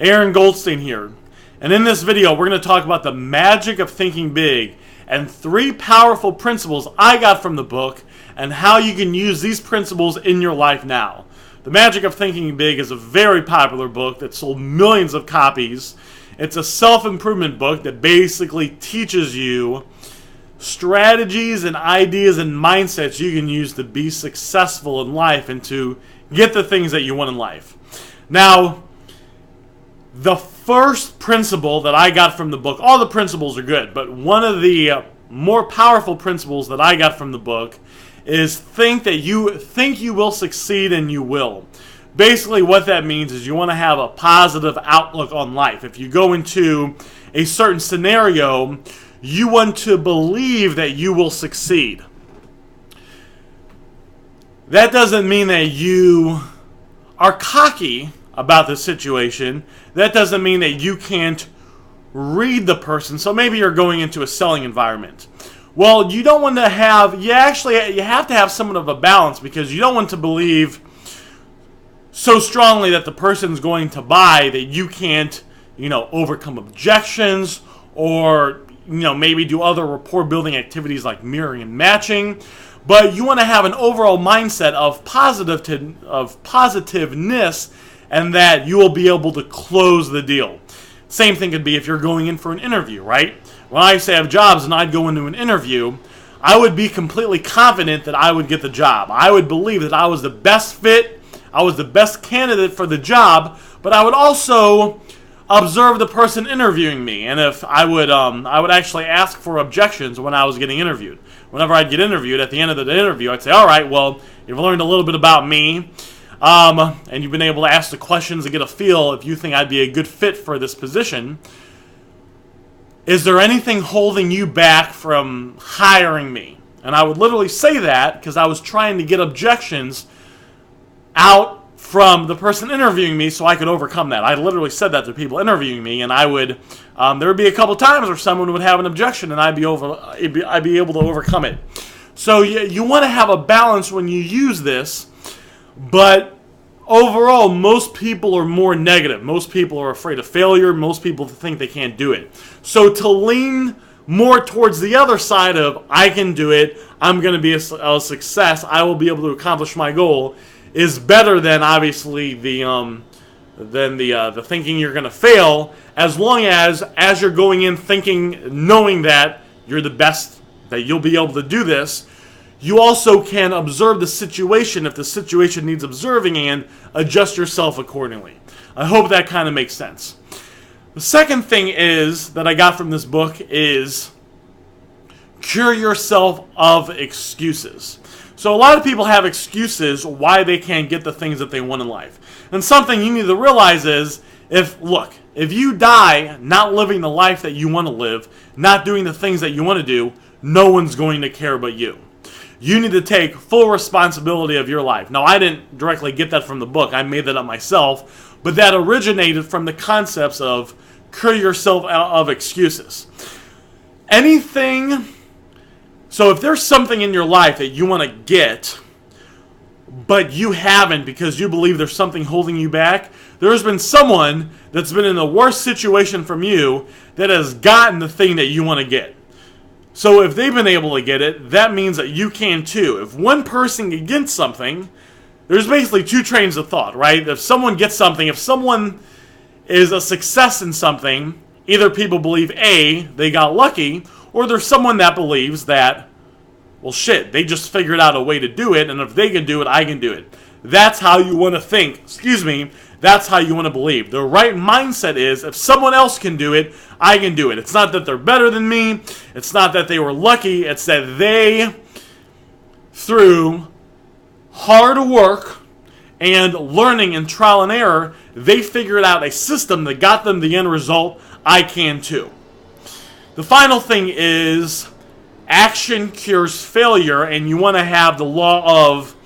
Aaron Goldstein here, and in this video we're going to talk about the magic of thinking big and 3 powerful principles I got from the book and how you can use these principles in your life now. The Magic of Thinking Big is a very popular book that sold millions of copies. It's a self-improvement book that basically teaches you strategies and ideas and mindsets you can use to be successful in life and to get the things that you want in life. Now, the first principle that I got from the book, all the principles are good, but one of the more powerful principles that I got from the book is think you will succeed and you will. Basically what that means is you want to have a positive outlook on life. If you go into a certain scenario, you want to believe that you will succeed. That doesn't mean that you are cocky about the situation. That doesn't mean that you can't read the person. So maybe you're going into a selling environment. Well, you don't want to have, you have to have somewhat of a balance, because you don't want to believe so strongly that the person's going to buy that you can't, overcome objections or, maybe do other rapport building activities like mirroring and matching. But you want to have an overall mindset of positiveness, and that you will be able to close the deal. Same thing could be if you're going in for an interview, right? When I say I have jobs and I'd go into an interview, I would be completely confident that I would get the job. I would believe that I was the best fit, I was the best candidate for the job, but I would also observe the person interviewing me, and if I would actually ask for objections when I was getting interviewed. Whenever I'd get interviewed, at the end of the interview, I'd say, all right, well, you've learned a little bit about me, and you've been able to ask the questions and get a feel if you think I'd be a good fit for this position. Is there anything holding you back from hiring me? And I would literally say that because I was trying to get objections out from the person interviewing me so I could overcome that. I literally said that to people interviewing me, and I would, there would be a couple times where someone would have an objection and I'd be able to overcome it. So you want to have a balance when you use this. But overall, most people are more negative. Most people are afraid of failure. Most people think they can't do it. So to lean more towards the other side of, I can do it, I'm going to be a success, I will be able to accomplish my goal, is better than obviously the thinking you're going to fail, as long as you're going in thinking, knowing that you're the best, that you'll be able to do this. You also can observe the situation if the situation needs observing and adjust yourself accordingly. I hope that kind of makes sense. The second thing is that I got from this book is cure yourself of excuses. So a lot of people have excuses why they can't get the things that they want in life. And something you need to realize is, if you die not living the life that you want to live, not doing the things that you want to do, no one's going to care but you. You need to take full responsibility of your life. Now, I didn't directly get that from the book. I made that up myself. But that originated from the concepts of cure yourself of excuses. So if there's something in your life that you want to get, but you haven't because you believe there's something holding you back, there's been someone that's been in a worse situation from you that has gotten the thing that you want to get. So if they've been able to get it, that means that you can too. If one person can get something, there's basically 2 trains of thought, right? If someone gets something, if someone is a success in something, either people believe A, they got lucky, or there's someone that believes that, well shit, they just figured out a way to do it, and if they can do it, I can do it. That's how you want to think. That's how you want to believe. The right mindset is, if someone else can do it, I can do it. It's not that they're better than me. It's not that they were lucky. It's that they, through hard work and learning and trial and error, they figured out a system that got them the end result. I can too. The final thing is action cures failure, and you want to have the law of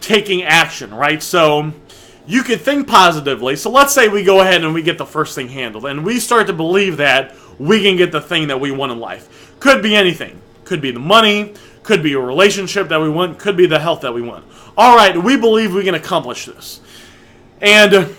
taking action, right? So you could think positively. So let's say we go ahead and we get the first thing handled, and we start to believe that we can get the thing that we want in life. Could be anything. Could be the money, could be a relationship that we want, could be the health that we want. All right, we believe we can accomplish this. And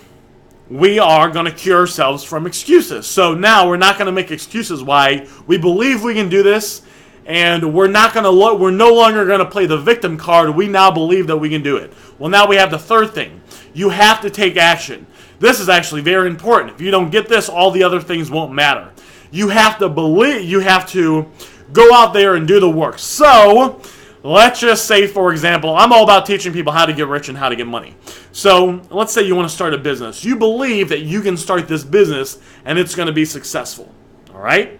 we are going to cure ourselves from excuses. So now we're not going to make excuses why we believe we can do this, and we're no longer going to play the victim card. We now believe that we can do it. Well, now we have the third thing. You have to take action. This is actually very important. If you don't get this, all the other things won't matter. You have to believe, you have to go out there and do the work. So, let's just say, for example, I'm all about teaching people how to get rich and how to get money. So, let's say you want to start a business. You believe that you can start this business and it's going to be successful. All right?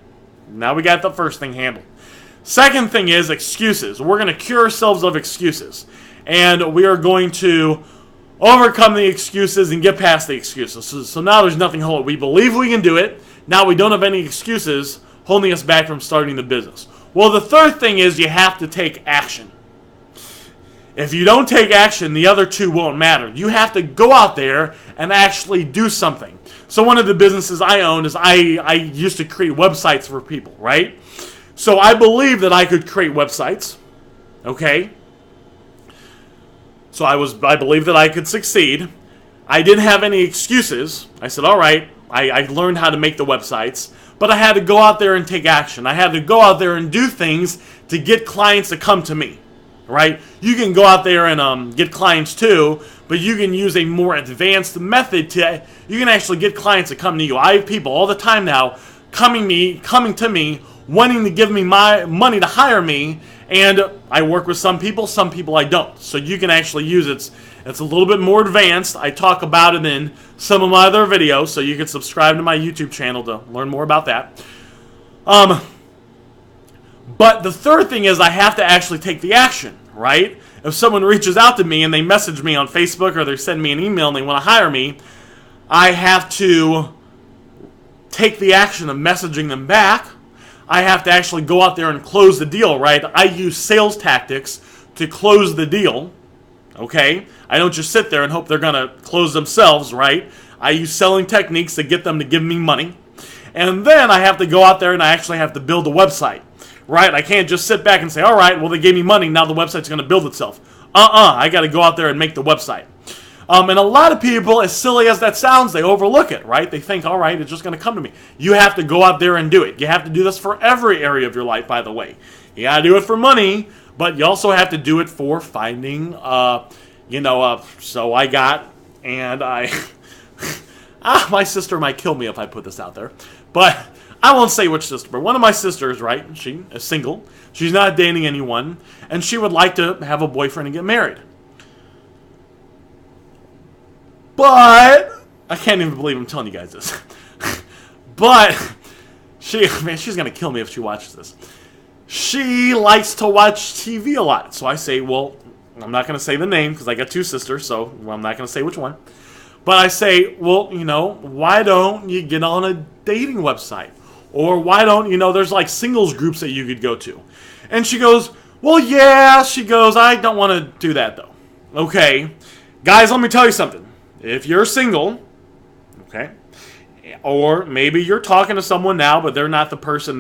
Now we got the first thing handled. Second thing is excuses. We're going to cure ourselves of excuses. And we are going to overcome the excuses and get past the excuses. So now there's nothing holding. We believe we can do it. Now we don't have any excuses holding us back from starting the business. Well, the third thing is you have to take action. If you don't take action, the other two won't matter. You have to go out there and actually do something. So one of the businesses I owned is I used to create websites for people, right? So I believed that I could create websites, okay? So I believed that I could succeed. I didn't have any excuses. I said, all right, I learned how to make the websites, but I had to go out there and take action. I had to go out there and do things to get clients to come to me, right? You can go out there and get clients too, but you can use a more advanced method you can actually get clients to come to you. I have people all the time now coming to me, wanting to give me my money to hire me, and I work with some people I don't. So you can actually use it. It's a little bit more advanced. I talk about it in some of my other videos, so you can subscribe to my YouTube channel to learn more about that. But the third thing is I have to actually take the action, right? If someone reaches out to me and they message me on Facebook or they send me an email and they want to hire me, I have to take the action of messaging them back. I have to actually go out there and close the deal, right? I use sales tactics to close the deal, okay? I don't just sit there and hope they're going to close themselves, right? I use selling techniques to get them to give me money. And then I have to go out there and I actually have to build a website, right? I can't just sit back and say, all right, well, they gave me money, now the website's going to build itself. I got to go out there and make the website. And a lot of people, as silly as that sounds, they overlook it, right? They think, all right, it's just going to come to me. You have to go out there and do it. You have to do this for every area of your life, by the way. You got to do it for money, but you also have to do it for finding, so I got, and my sister might kill me if I put this out there, but I won't say which sister, but one of my sisters, right, she is single, she's not dating anyone, and she would like to have a boyfriend and get married. But, I can't even believe I'm telling you guys this, but she's going to kill me if she watches this. She likes to watch TV a lot, so I say, well, I'm not going to say the name because I got two sisters, so I'm not going to say which one. But I say, well, why don't you get on a dating website? Or why don't, there's like singles groups that you could go to. And she goes, well, yeah, she goes, I don't want to do that though. Okay, guys, let me tell you something. If you're single, okay, or maybe you're talking to someone now, but they're not the person,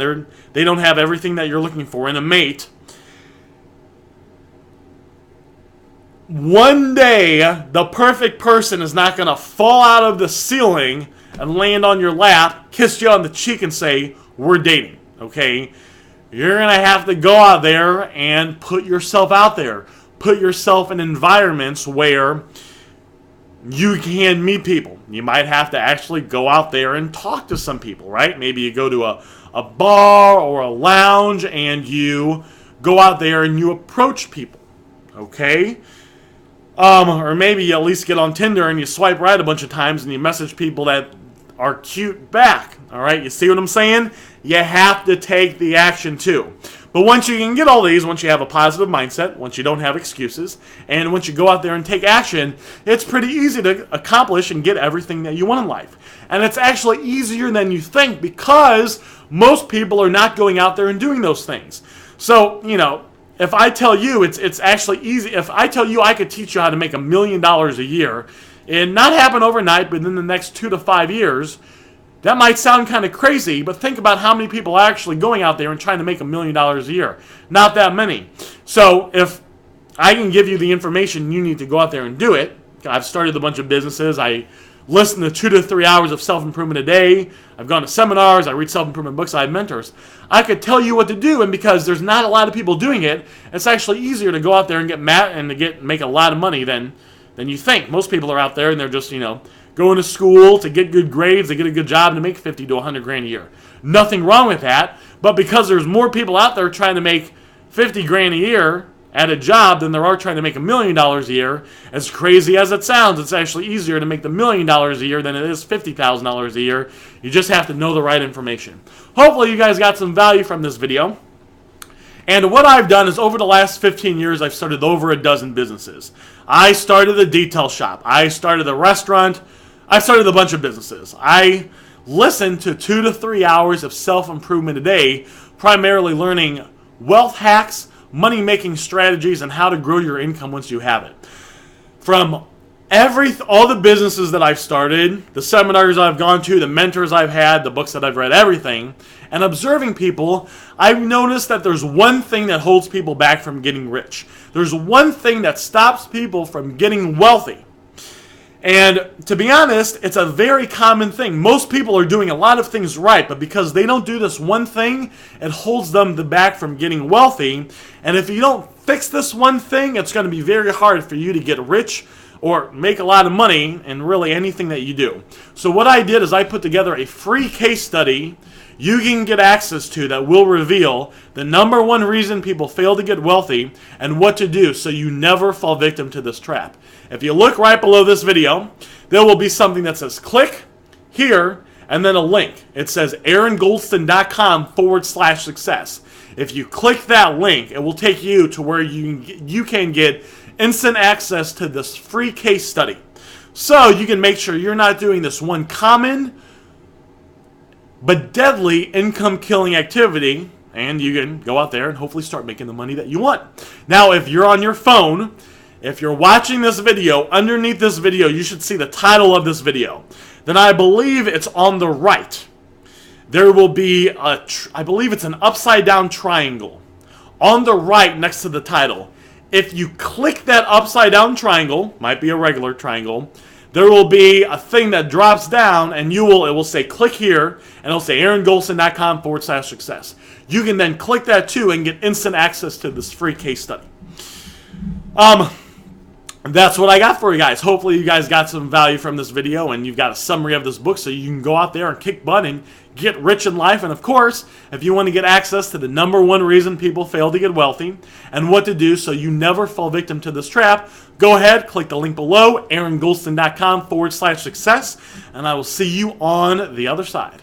they don't have everything that you're looking for in a mate. One day, the perfect person is not going to fall out of the ceiling and land on your lap, kiss you on the cheek and say, we're dating, okay? You're going to have to go out there and put yourself out there. Put yourself in environments where you can meet people. You might have to actually go out there and talk to some people, right? Maybe you go to a bar or a lounge and you go out there and you approach people, okay? Or maybe you at least get on Tinder and you swipe right a bunch of times and you message people that are cute back, all right? You see what I'm saying? You have to take the action too. But once you can get all these, once you have a positive mindset, once you don't have excuses, and once you go out there and take action, it's pretty easy to accomplish and get everything that you want in life. And it's actually easier than you think because most people are not going out there and doing those things. So, if I tell you it's actually easy, if I tell you I could teach you how to make $1 million a year, and not happen overnight, but in the next 2 to 5 years, that might sound kind of crazy, but think about how many people are actually going out there and trying to make $1 million a year. Not that many. So if I can give you the information, you need to go out there and do it. I've started a bunch of businesses. I listen to 2 to 3 hours of self-improvement a day. I've gone to seminars. I read self-improvement books. I have mentors. I could tell you what to do, and because there's not a lot of people doing it, it's actually easier to go out there and get make a lot of money than you think. Most people are out there and they're just, going to school to get good grades, to get a good job, and to make 50 to 100 grand a year. Nothing wrong with that, but because there's more people out there trying to make 50 grand a year at a job than there are trying to make $1 million a year, as crazy as it sounds, it's actually easier to make the $1 million a year than it is $50,000 a year. You just have to know the right information. Hopefully you guys got some value from this video. And what I've done is over the last 15 years, I've started over a dozen businesses. I started a detail shop. I started a restaurant. I started a bunch of businesses. I listened to 2 to 3 hours of self-improvement a day, primarily learning wealth hacks, money-making strategies, and how to grow your income once you have it. From all the businesses that I've started, the seminars I've gone to, the mentors I've had, the books that I've read, everything, and observing people, I've noticed that there's one thing that holds people back from getting rich. There's one thing that stops people from getting wealthy. And to be honest, it's a very common thing. Most people are doing a lot of things right, but because they don't do this one thing, it holds them back from getting wealthy. And if you don't fix this one thing, it's going to be very hard for you to get rich or make a lot of money in really anything that you do. So what I did is I put together a free case study you can get access to that will reveal the #1 reason people fail to get wealthy and what to do so you never fall victim to this trap. If you look right below this video, there will be something that says click here and then a link. It says AaronGoldston.com/success. If you click that link, it will take you to where you can get instant access to this free case study. So you can make sure you're not doing this one common but deadly income-killing activity, and you can go out there and hopefully start making the money that you want. Now, if you're on your phone, if you're watching this video, underneath this video, you should see the title of this video. Then I believe it's on the right. There will be I believe it's an upside-down triangle on the right next to the title. If you click that upside-down triangle, might be a regular triangle, there will be a thing that drops down, and it will say click here, and it'll say AaronGoldston.com/success. You can then click that too and get instant access to this free case study. That's what I got for you guys. Hopefully you guys got some value from this video and you've got a summary of this book so you can go out there and kick butt and get rich in life. And of course, if you want to get access to the #1 reason people fail to get wealthy and what to do so you never fall victim to this trap, go ahead, click the link below, AaronGoldston.com/success, and I will see you on the other side.